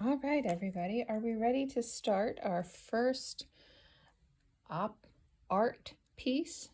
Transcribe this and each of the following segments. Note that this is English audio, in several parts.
All right, everybody, are we ready to start our first art piece?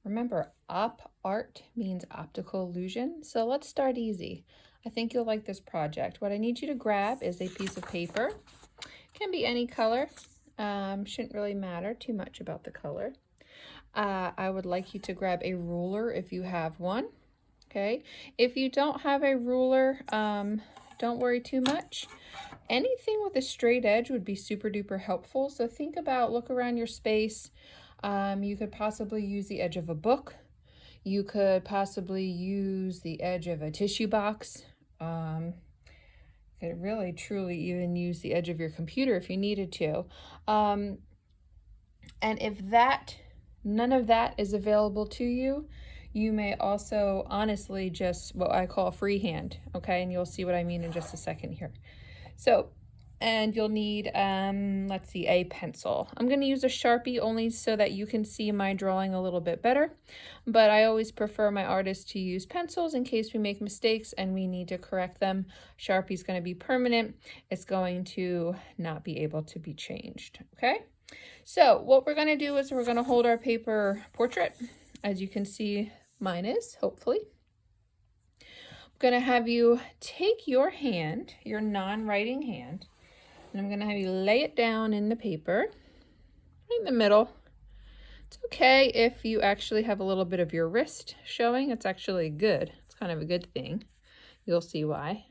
Remember, art means optical illusion, so let's start easy. I think you'll like this project. What I need you to grab is a piece of paper. It can be any color. Shouldn't really matter too much about the color. I would like you to grab a ruler if you have one. Okay, if you don't have a ruler, don't worry too much. Anything with a straight edge would be super duper helpful. So think about, look around your space. You could possibly use the edge of a book. You could possibly use the edge of a tissue box. You could really truly even use the edge of your computer if you needed to. And if none of that is available to you, you may also honestly just what I call freehand, okay? And you'll see what I mean in just a second here. So, and you'll need, let's see, a pencil. I'm going to use a Sharpie only so that you can see my drawing a little bit better, but I always prefer my artists to use pencils in case we make mistakes and we need to correct them. Sharpie's going to be permanent. It's going to not be able to be changed, okay? So what we're going to do is we're going to hold our paper portrait. As you can see, mine is, hopefully. I'm going to have you take your hand, your non-writing hand, and I'm going to have you lay it down in the paper, right in the middle. It's okay if you actually have a little bit of your wrist showing. It's actually good. It's kind of a good thing. You'll see why.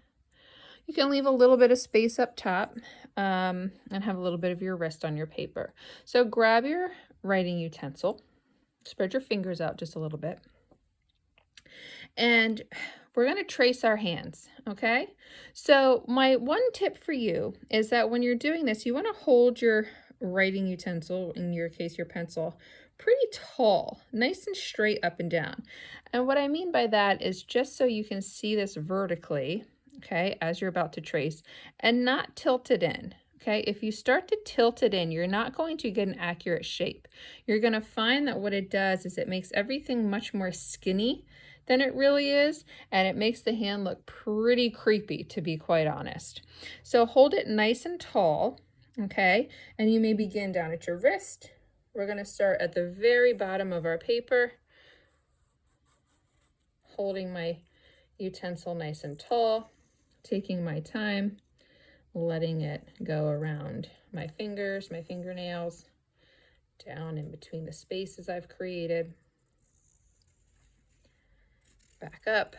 You can leave a little bit of space up top and have a little bit of your wrist on your paper. So grab your writing utensil, spread your fingers out just a little bit, and we're going to trace our hands, okay? So my one tip for you is that when you're doing this, you want to hold your writing utensil, in your case your pencil, pretty tall, nice and straight up and down. And what I mean by that is just so you can see this vertically, okay, as you're about to trace, and not tilted in. Okay, if you start to tilt it in, you're not going to get an accurate shape. You're going to find that what it does is it makes everything much more skinny than it really is, and it makes the hand look pretty creepy, to be quite honest. So hold it nice and tall, okay, and you may begin down at your wrist. We're going to start at the very bottom of our paper, holding my utensil nice and tall, taking my time, letting it go around my fingers, my fingernails, down in between the spaces I've created, back up,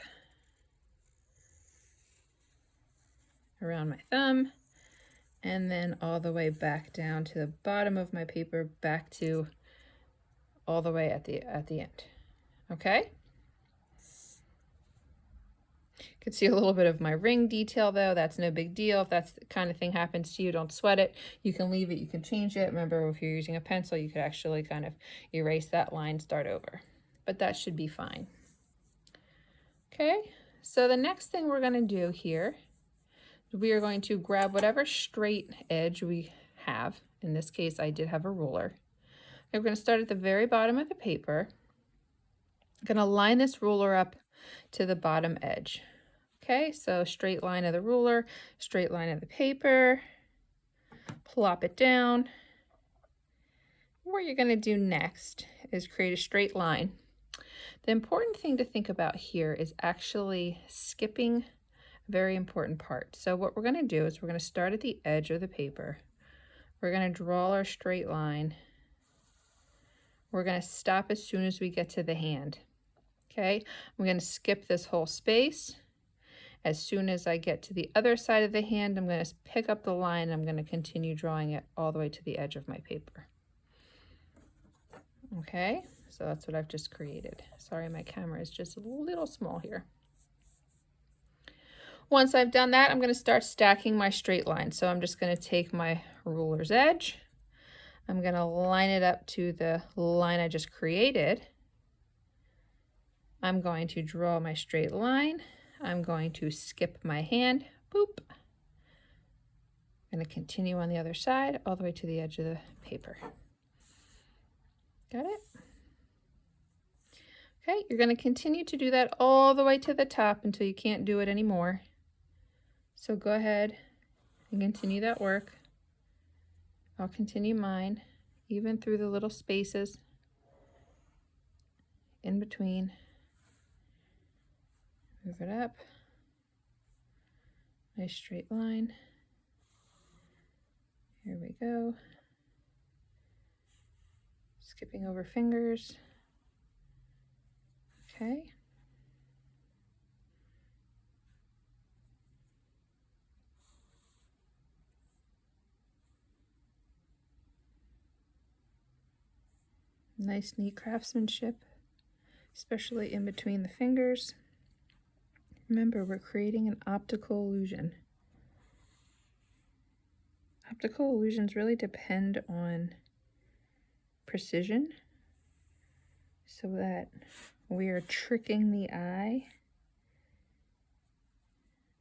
around my thumb, and then all the way back down to the bottom of my paper, back to all the way at the end. Okay? You can see a little bit of my ring detail though. That's no big deal. If that's the kind of thing happens to you, don't sweat it. You can leave it, you can change it. Remember, if you're using a pencil, you could actually kind of erase that line, start over. But that should be fine. Okay, so the next thing we're going to do here, we are going to grab whatever straight edge we have. In this case, I did have a ruler. We're going to start at the very bottom of the paper. I'm going to line this ruler up to the bottom edge. Okay, so straight line of the ruler, straight line of the paper, plop it down. What you're going to do next is create a straight line. The important thing to think about here is actually skipping a very important part. So what we're going to do is we're going to start at the edge of the paper. We're going to draw our straight line. We're going to stop as soon as we get to the hand. Okay, I'm going to skip this whole space. As soon as I get to the other side of the hand, I'm going to pick up the line. I'm going to continue drawing it all the way to the edge of my paper. Okay, so that's what I've just created. Sorry, my camera is just a little small here. Once I've done that, I'm going to start stacking my straight line. So I'm just going to take my ruler's edge. I'm going to line it up to the line I just created. I'm going to draw my straight line. I'm going to skip my hand. Boop. I'm going to continue on the other side all the way to the edge of the paper. Got it? Okay, you're going to continue to do that all the way to the top until you can't do it anymore. So go ahead and continue that work. I'll continue mine, even through the little spaces in between. Move it up. Nice straight line. Here we go. Skipping over fingers. Okay. Nice, neat craftsmanship, especially in between the fingers. Remember, we're creating an optical illusion. Optical illusions really depend on precision, so that we are tricking the eye.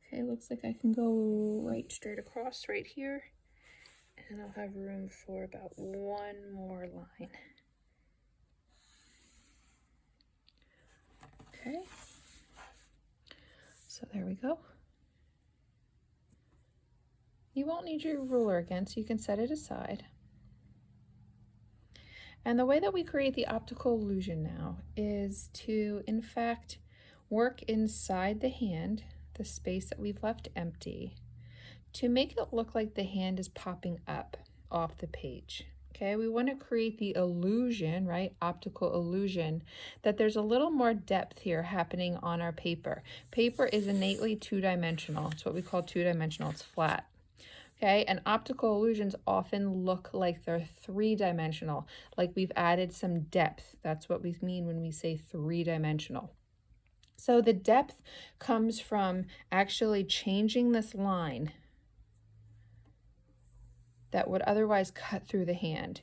Okay, looks like I can go right straight across right here, and I'll have room for about one more line. Okay, so there we go. You won't need your ruler again, so you can set it aside. And the way that we create the optical illusion now is to, in fact, work inside the hand, the space that we've left empty, to make it look like the hand is popping up off the page. Okay, we want to create the illusion, right? Optical illusion, that there's a little more depth here happening on our paper. Paper is innately two-dimensional. It's what we call two-dimensional. It's flat. Okay, and optical illusions often look like they're three-dimensional, like we've added some depth. That's what we mean when we say three-dimensional. So the depth comes from actually changing this line that would otherwise cut through the hand.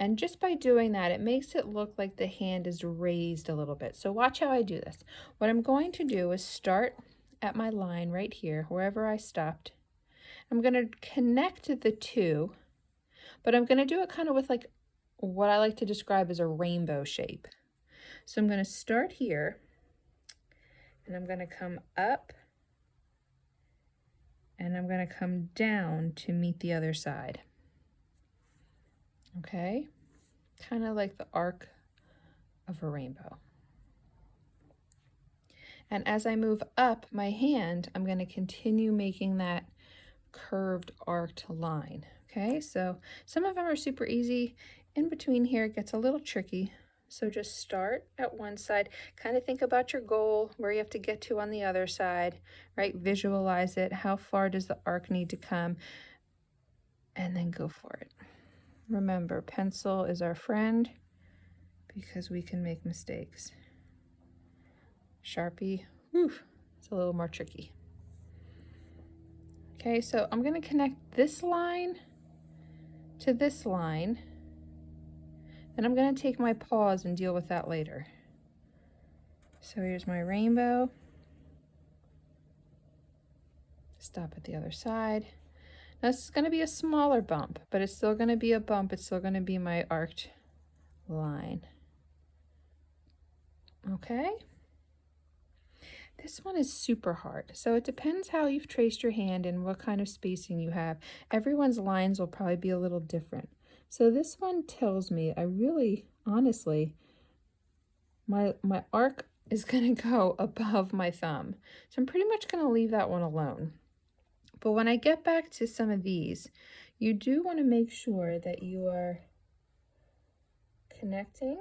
And just by doing that, it makes it look like the hand is raised a little bit. So watch how I do this. What I'm going to do is start at my line right here, wherever I stopped. I'm going to connect the two, but I'm going to do it kind of with like what I like to describe as a rainbow shape. So I'm going to start here, and I'm going to come up, and I'm going to come down to meet the other side. Okay, kind of like the arc of a rainbow. And as I move up my hand, I'm going to continue making that curved arced line. Okay, so some of them are super easy. In between here it gets a little tricky, so just start at one side, kind of think about your goal, where you have to get to on the other side, right? Visualize it. How far does the arc need to come? And then go for it. Remember, pencil is our friend because we can make mistakes. Sharpie, whew, it's a little more tricky. Okay, so I'm going to connect this line to this line, and I'm going to take my pause and deal with that later. So here's my rainbow. Stop at the other side. Now this is going to be a smaller bump, but it's still going to be a bump. It's still going to be my arced line. Okay. This one is super hard, so it depends how you've traced your hand and what kind of spacing you have. Everyone's lines will probably be a little different. So this one tells me I really, honestly, my arc is going to go above my thumb. So I'm pretty much going to leave that one alone. But when I get back to some of these, you do want to make sure that you are connecting.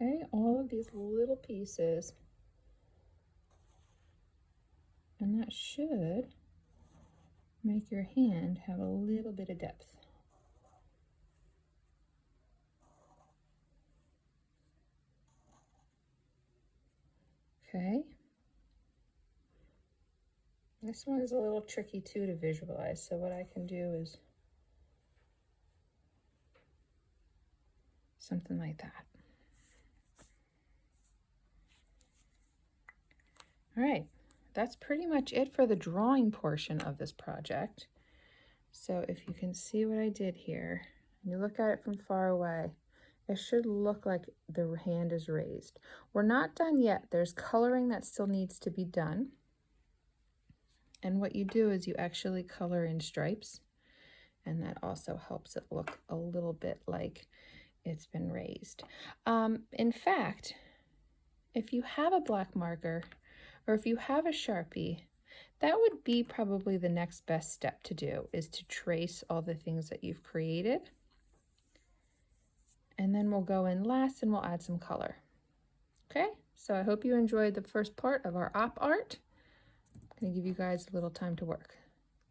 Okay, all of these little pieces, and that should make your hand have a little bit of depth. Okay. This one is a little tricky too to visualize, so what I can do is something like that. All right, that's pretty much it for the drawing portion of this project. So if you can see what I did here, and you look at it from far away, it should look like the hand is raised. We're not done yet. There's coloring that still needs to be done. And what you do is you actually color in stripes, and that also helps it look a little bit like it's been raised. In fact, if you have a black marker or if you have a Sharpie, that would be probably the next best step to do, is to trace all the things that you've created. And then we'll go in last and we'll add some color. Okay, so I hope you enjoyed the first part of our op art. I'm going to give you guys a little time to work.